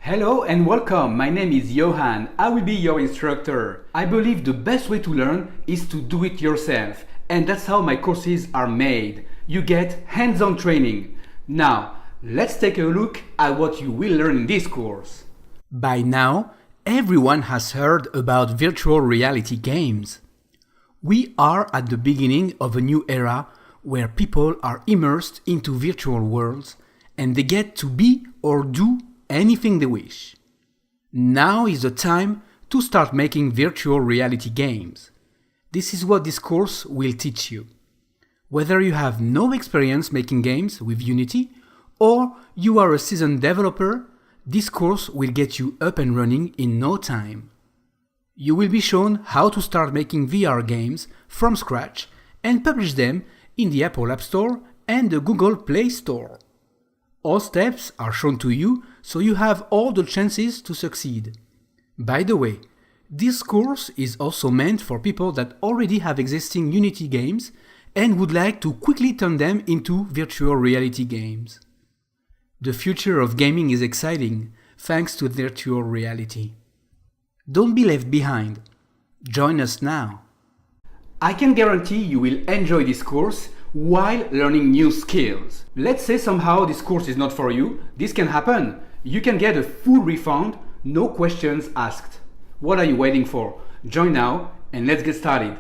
Hello and welcome, my name is Johan, I will be your instructor. I believe the best way to learn is to do it yourself, and that's how my courses are made. You get hands-on training. Now, let's take a look at what you will learn in this course. By now, everyone has heard about virtual reality games. We are at the beginning of a new era where people are immersed into virtual worlds and they get to be or do anything they wish. Now is the time to start making virtual reality games. This is what this course will teach you. Whether you have no experience making games with Unity or you are a seasoned developer, this course will get you up and running in no time. You will be shown how to start making VR games from scratch and publish them in the Apple App Store and the Google Play Store. All steps are shown to you, so you have all the chances to succeed. By the way, this course is also meant for people that already have existing Unity games and would like to quickly turn them into virtual reality games. The future of gaming is exciting, thanks to virtual reality. Don't be left behind. Join us now. I can guarantee you will enjoy this course while learning new skills. Let's say somehow this course is not for you. This can happen. You can get a full refund, no questions asked. What are you waiting for? Join now and let's get started.